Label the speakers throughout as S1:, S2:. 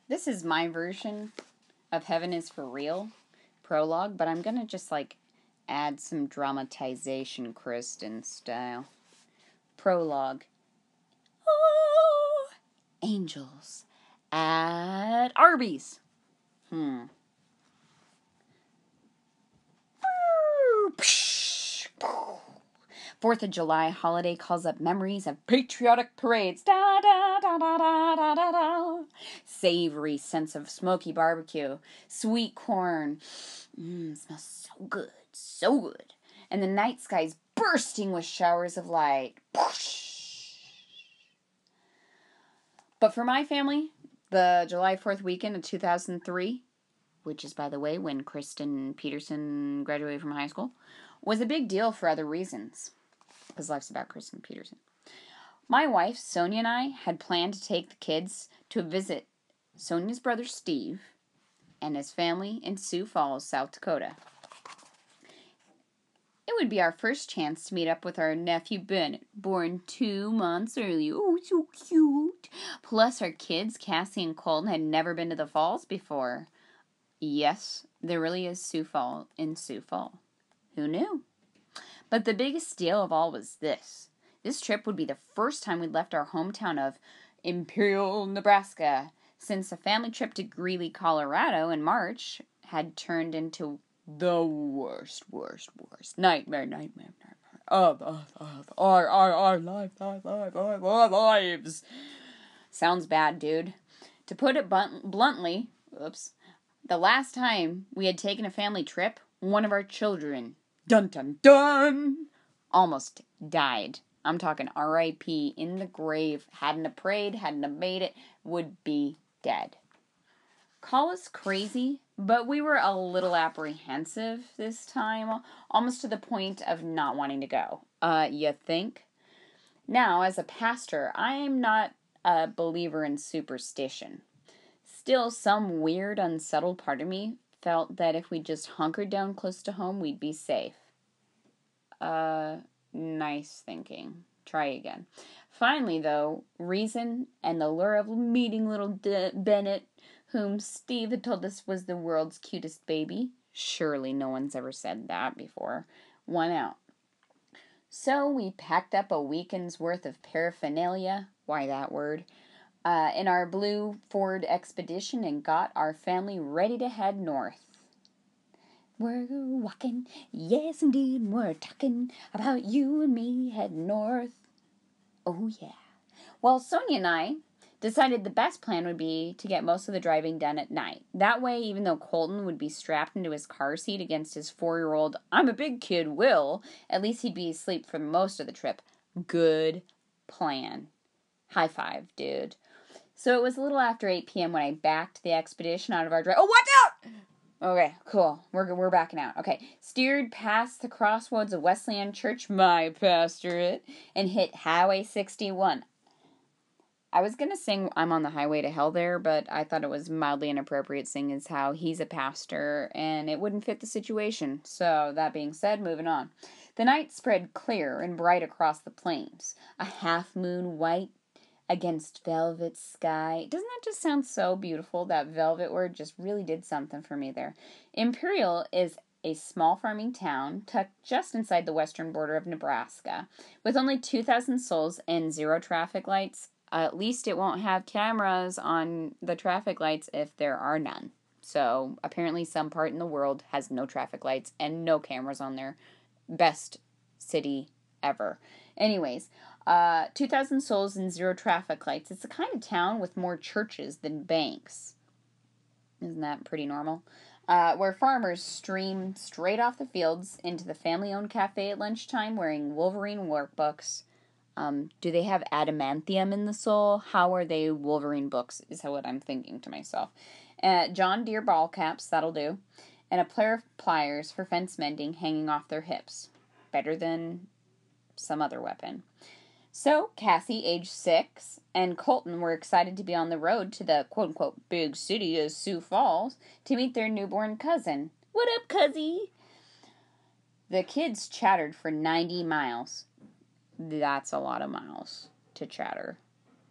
S1: This is my version of Heaven is for Real, Prologue, but I'm going to just, add some dramatization Kristin style. Prologue. Oh, angels at Arby's. 4th of July holiday calls up memories of patriotic parades. Da da da da da da da da. Savory sense of smoky barbecue. Sweet corn. Smells so good. So good. And the night sky's bursting with showers of light. But for my family, the July 4th weekend of 2003, which is, by the way, when Kristin Peterson graduated from high school, was a big deal for other reasons. Because life's about Kristin Peterson. My wife, Sonia, and I had planned to take the kids to visit Sonia's brother, Steve, and his family in Sioux Falls, South Dakota. It would be our first chance to meet up with our nephew, Bennett, born 2 months early. Oh, so cute. Plus, our kids, Cassie and Colton, had never been to the falls before. Yes, there really is Sioux Falls in Sioux Falls. Who knew? But the biggest deal of all was this. This trip would be the first time we'd left our hometown of Imperial, Nebraska, since a family trip to Greeley, Colorado in March had turned into the worst nightmare of our lives. Sounds bad, dude. To put it bluntly, the last time we had taken a family trip, one of our children, dun dun dun, almost died. I'm talking R.I.P. in the grave. Hadn't have prayed, hadn't have made it, would be dead. Call us crazy, but we were a little apprehensive this time, almost to the point of not wanting to go. You think? Now, as a pastor, I am not a believer in superstition. Still, some weird, unsettled part of me felt that if we just hunkered down close to home, we'd be safe. Nice thinking. Try again. Finally, though, reason and the lure of meeting little Bennett, whom Steve had told us was the world's cutest baby, surely no one's ever said that before, won out. So we packed up a weekend's worth of paraphernalia, why that word, in our blue Ford Expedition and got our family ready to head north. We're walking, yes indeed, we're talking about you and me heading north. Oh yeah. Well, Sonia and I decided the best plan would be to get most of the driving done at night. That way, even though Colton would be strapped into his car seat against his 4-year-old, I'm a big kid, Will, at least he'd be asleep for most of the trip. Good plan. High five, dude. So it was a little after 8 p.m. when I backed the Expedition out of our drive. Oh, watch out! Okay, cool. We're backing out. Okay, steered past the crossroads of Wesleyan Church, my pastorate, and hit Highway 61. I was going to sing I'm on the Highway to Hell there, but I thought it was mildly inappropriate seeing as how he's a pastor, and it wouldn't fit the situation. So, that being said, moving on. The night spread clear and bright across the plains. A half-moon white against velvet sky. Doesn't that just sound so beautiful? That velvet word just really did something for me there. Imperial is a small farming town tucked just inside the western border of Nebraska. With only 2,000 souls and 0 traffic lights, at least it won't have cameras on the traffic lights if there are none. So apparently some part in the world has no traffic lights and no cameras on there. Best city ever. Anyways, 2,000 souls and 0 traffic lights. It's the kind of town with more churches than banks. Isn't that pretty normal? Where farmers stream straight off the fields into the family-owned cafe at lunchtime wearing Wolverine workbooks. Do they have adamantium in the soul? How are they Wolverine books, is what I'm thinking to myself. John Deere ball caps, that'll do. And a pair of pliers for fence mending hanging off their hips. Better than some other weapon. So, Cassie, age 6, and Colton were excited to be on the road to the quote-unquote big city of Sioux Falls to meet their newborn cousin. What up, cuzzy? The kids chattered for 90 miles. That's a lot of miles to chatter.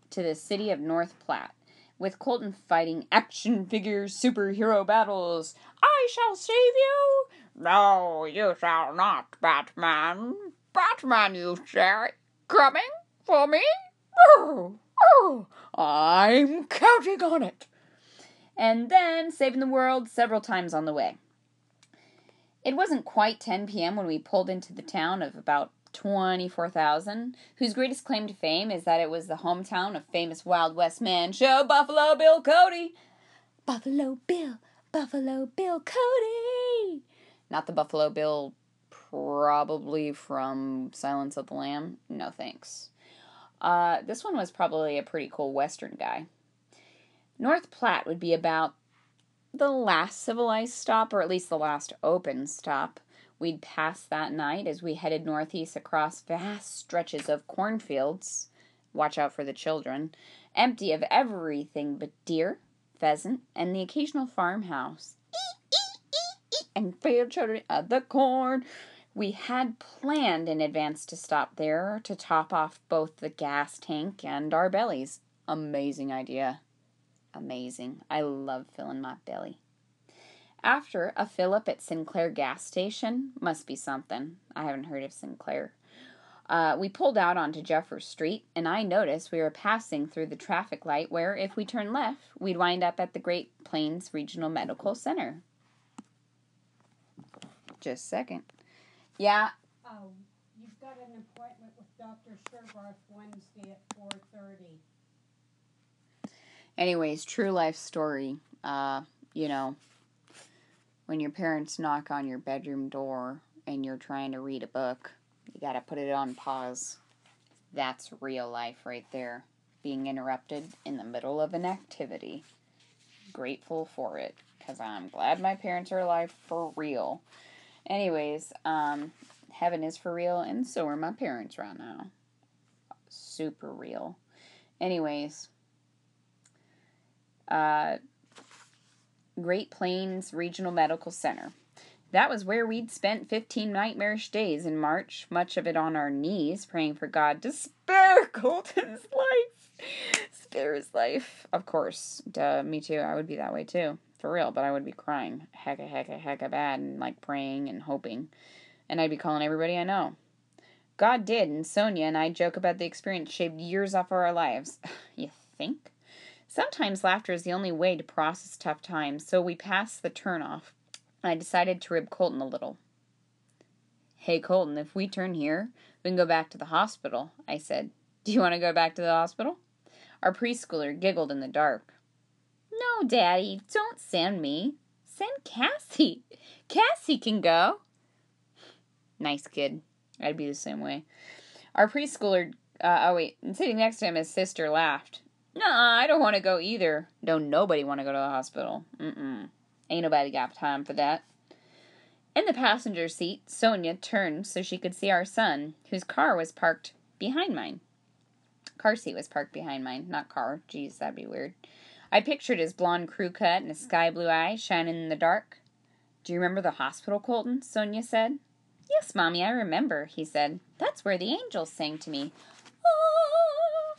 S1: To the city of North Platte, with Colton fighting action figure superhero battles. I shall save you. No, you shall not, Batman. Batman, you say, coming for me? Oh, I'm counting on it. And then saving the world several times on the way. It wasn't quite 10 p.m. when we pulled into the town of about 24,000, whose greatest claim to fame is that it was the hometown of famous Wild West man show Buffalo Bill Cody. Buffalo Bill Cody. Not the Buffalo Bill probably from Silence of the Lamb. No thanks. This one was probably a pretty cool Western guy. North Platte would be about the last civilized stop, or at least the last open stop, we'd pass that night as we headed northeast across vast stretches of cornfields, watch out for the children, empty of everything but deer, pheasant, and the occasional farmhouse. And field children of the corn. We had planned in advance to stop there to top off both the gas tank and our bellies. Amazing idea. Amazing. I love filling my belly. After a fill-up at Sinclair gas station, must be something. I haven't heard of Sinclair. We pulled out onto Jeffers Street, and I noticed we were passing through the traffic light where, if we turned left, we'd wind up at the Great Plains Regional Medical Center. Just a second. Yeah.
S2: You've got an appointment with Dr. Sherbarth Wednesday at 4:30.
S1: Anyways, true life story. When your parents knock on your bedroom door and you're trying to read a book, you gotta put it on pause. That's real life right there. Being interrupted in the middle of an activity. Grateful for it, because I'm glad my parents are alive for real. Anyways, heaven is for real, and so are my parents right now. Super real. Anyways, Great Plains Regional Medical Center. That was where we'd spent 15 nightmarish days in March, much of it on our knees, praying for God to spare Colton's life. Spare his life. Of course. Duh, me too. I would be that way too. For real, but I would be crying hecka bad and praying and hoping. And I'd be calling everybody I know. God did, and Sonia and I joke about the experience shaved years off of our lives. You think? Sometimes laughter is the only way to process tough times, so we passed the turnoff. I decided to rib Colton a little. Hey, Colton, if we turn here, we can go back to the hospital, I said. Do you want to go back to the hospital? Our preschooler giggled in the dark. No, Daddy, don't send me. Send Cassie. Cassie can go. Nice kid. I'd be the same way. Our preschooler, sitting next to him, his sister laughed. Nah, I don't want to go either. Don't nobody want to go to the hospital. Ain't nobody got time for that. In the passenger seat, Sonia turned so she could see our son, whose car was parked behind mine. Car seat was parked behind mine, not car. Jeez, that'd be weird. I pictured his blonde crew cut and his sky blue eyes shining in the dark. Do you remember the hospital, Colton? Sonia said. Yes, Mommy, I remember, he said. That's where the angels sang to me. Oh.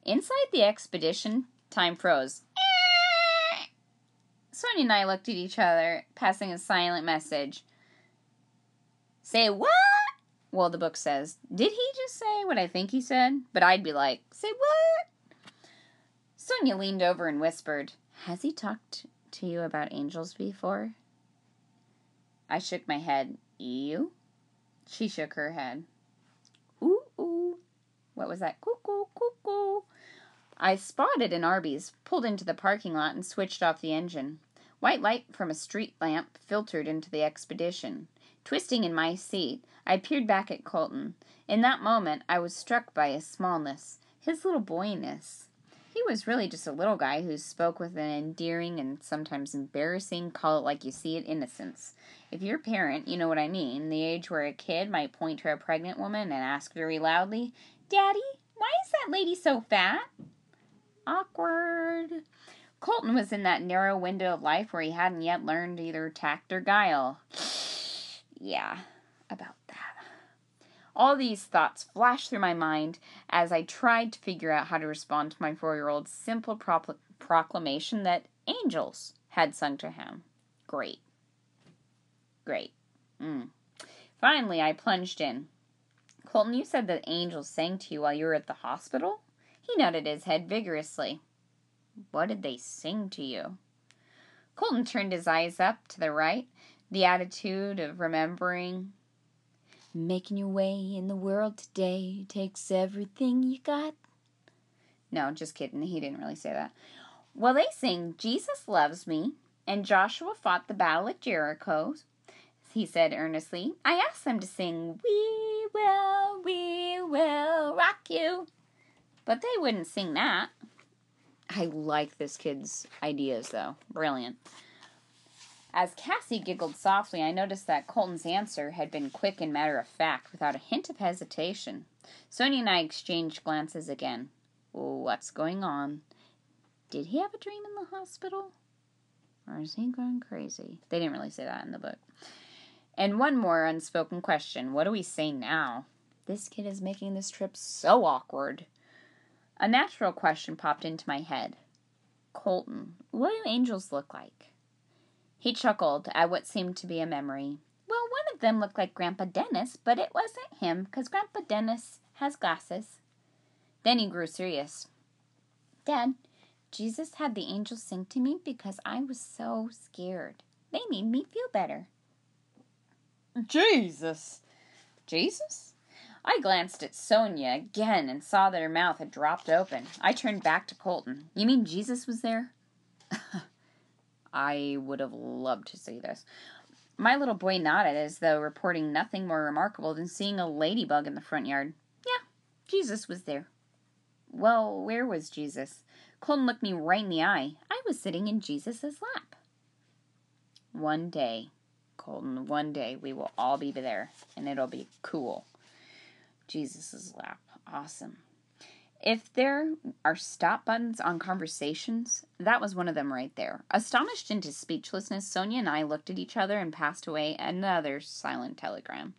S1: Inside the expedition, time froze. Sonia and I looked at each other, passing a silent message. Say what? Well, the book says, did he just say what I think he said? But I'd be like, say what? Sonia leaned over and whispered, has he talked to you about angels before? I shook my head. You? She shook her head. Ooh, ooh. What was that? Cuckoo, cuckoo. I spotted an Arby's, pulled into the parking lot, and switched off the engine. White light from a street lamp filtered into the expedition. Twisting in my seat, I peered back at Colton. In that moment, I was struck by his smallness, his little boyness. He was really just a little guy who spoke with an endearing and sometimes embarrassing, call it like you see it, innocence. If you're a parent, you know what I mean, the age where a kid might point to a pregnant woman and ask very loudly, Daddy, why is that lady so fat? Awkward. Colton was in that narrow window of life where he hadn't yet learned either tact or guile. Yeah, about that. All these thoughts flashed through my mind as I tried to figure out how to respond to my 4-year-old's simple proclamation that angels had sung to him. Great. Finally, I plunged in. Colton, you said that angels sang to you while you were at the hospital? He nodded his head vigorously. What did they sing to you? Colton turned his eyes up to the right, the attitude of remembering. Making your way in the world today takes everything you got. No, just kidding. He didn't really say that. Well, they sing, Jesus loves me, and Joshua fought the battle at Jericho, he said earnestly. I asked them to sing, we will rock you. But they wouldn't sing that. I like this kid's ideas, though. Brilliant. As Cassie giggled softly, I noticed that Colton's answer had been quick and matter-of-fact, without a hint of hesitation. Sonia and I exchanged glances again. What's going on? Did he have a dream in the hospital? Or is he going crazy? They didn't really say that in the book. And one more unspoken question. What do we say now? This kid is making this trip so awkward. A natural question popped into my head. Colton, what do angels look like? He chuckled at what seemed to be a memory. Well, one of them looked like Grandpa Dennis, but it wasn't him, because Grandpa Dennis has glasses. Then he grew serious. Dad, Jesus had the angels sing to me because I was so scared. They made me feel better. Jesus? I glanced at Sonia again and saw that her mouth had dropped open. I turned back to Colton. You mean Jesus was there? I would have loved to see this. My little boy nodded as though reporting nothing more remarkable than seeing a ladybug in the front yard. Yeah, Jesus was there. Well, where was Jesus? Colton looked me right in the eye. I was sitting in Jesus' lap. One day, Colton, one day we will all be there, and it'll be cool. Jesus' lap. Awesome. If there are stop buttons on conversations, that was one of them right there. Astonished into speechlessness, Sonia and I looked at each other and passed away another silent telegram.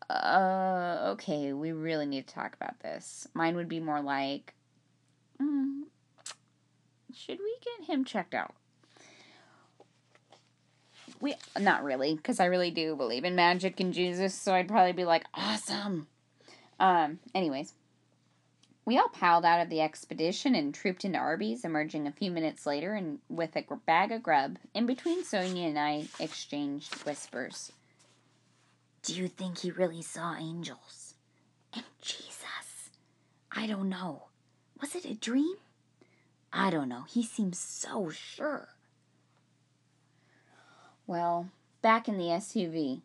S1: Okay, we really need to talk about this. Mine would be more like, should we get him checked out? Not really, because I really do believe in magic and Jesus, so I'd probably be like, awesome. Anyways. We all piled out of the expedition and trooped into Arby's, emerging a few minutes later and with a bag of grub. In between, Sonia and I exchanged whispers. Do you think he really saw angels? And Jesus? I don't know. Was it a dream? I don't know. He seems so sure. Well, back in the SUV,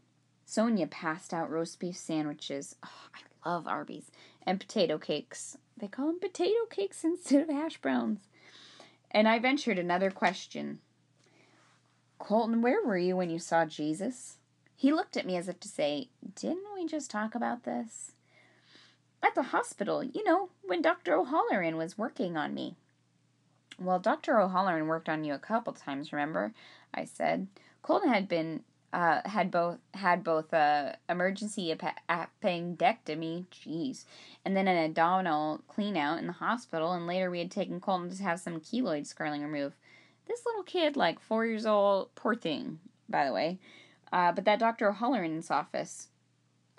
S1: Sonia passed out roast beef sandwiches. Oh, I love Arby's. And potato cakes. They call them potato cakes instead of hash browns. And I ventured another question. Colton, where were you when you saw Jesus? He looked at me as if to say, didn't we just talk about this? At the hospital, when Dr. O'Halloran was working on me. Well, Dr. O'Halloran worked on you a couple times, remember? I said. Colton had both emergency appendectomy, and then an abdominal clean out in the hospital, and later we had taken Colton to have some keloid scarring removed. This little kid, 4 years old, poor thing, by the way, but that Dr. O'Halloran's office.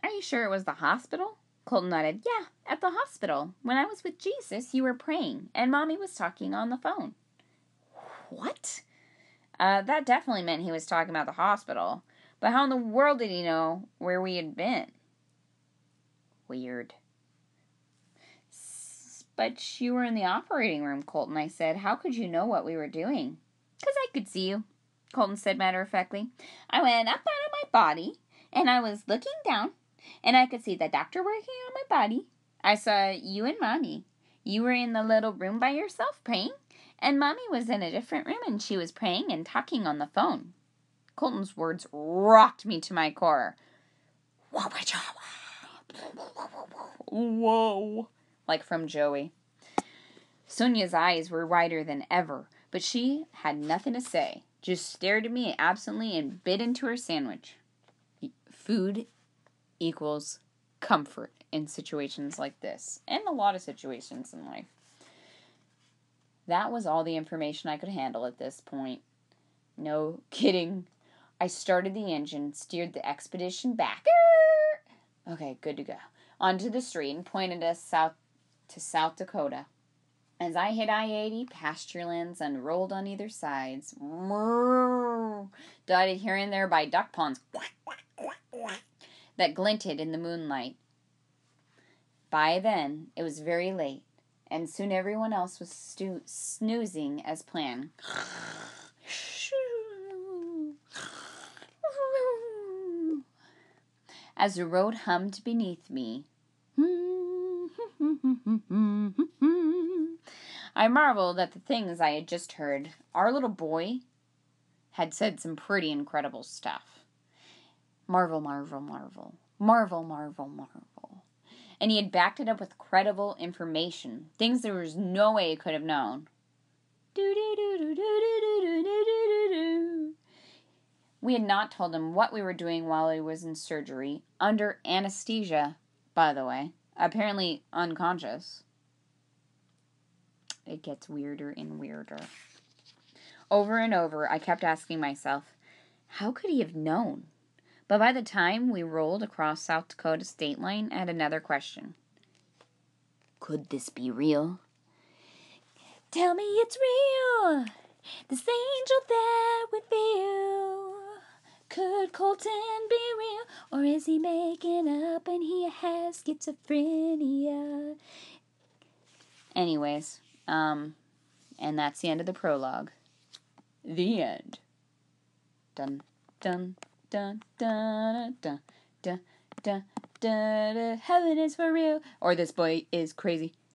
S1: Are you sure it was the hospital? Colton nodded. Yeah, at the hospital. When I was with Jesus, you were praying, and Mommy was talking on the phone. What? That definitely meant he was talking about the hospital. But how in the world did he know where we had been? Weird. But you were in the operating room, Colton, I said. How could you know what we were doing? 'Cause I could see you, Colton said matter-of-factly. I went up out of my body, and I was looking down, and I could see the doctor working on my body. I saw you and Mommy. You were in the little room by yourself praying, and Mommy was in a different room, and she was praying and talking on the phone. Colton's words rocked me to my core. Whoa. Like from Joey. Sonia's eyes were wider than ever, but she had nothing to say, just stared at me absently and bit into her sandwich. Food equals comfort in situations like this, and a lot of situations in life. That was all the information I could handle at this point. No kidding. I started the engine, steered the expedition back. Okay, good to go. Onto the street and pointed us south to South Dakota. As I hit I-80, pasture lands unrolled on either sides, dotted here and there by duck ponds that glinted in the moonlight. By then, it was very late, and soon everyone else was snoozing as planned. As the road hummed beneath me, I marveled at the things I had just heard. Our little boy had said some pretty incredible stuff. Marvel, marvel, marvel. Marvel, marvel, marvel. And he had backed it up with credible information. Things there was no way he could have known. We had not told him what we were doing while he was in surgery. Under anesthesia, by the way. Apparently unconscious. It gets weirder and weirder. Over and over, I kept asking myself, how could he have known? But by the time we rolled across South Dakota state line, I had another question. Could this be real? Tell me it's real. This angel that we feel. Could Colton be real? Or is he making up and he has schizophrenia? Anyways, and that's the end of the prologue. The end. Dun, dun, dun, dun, dun, dun, dun, dun, dun. Heaven is for real. Or this boy is crazy.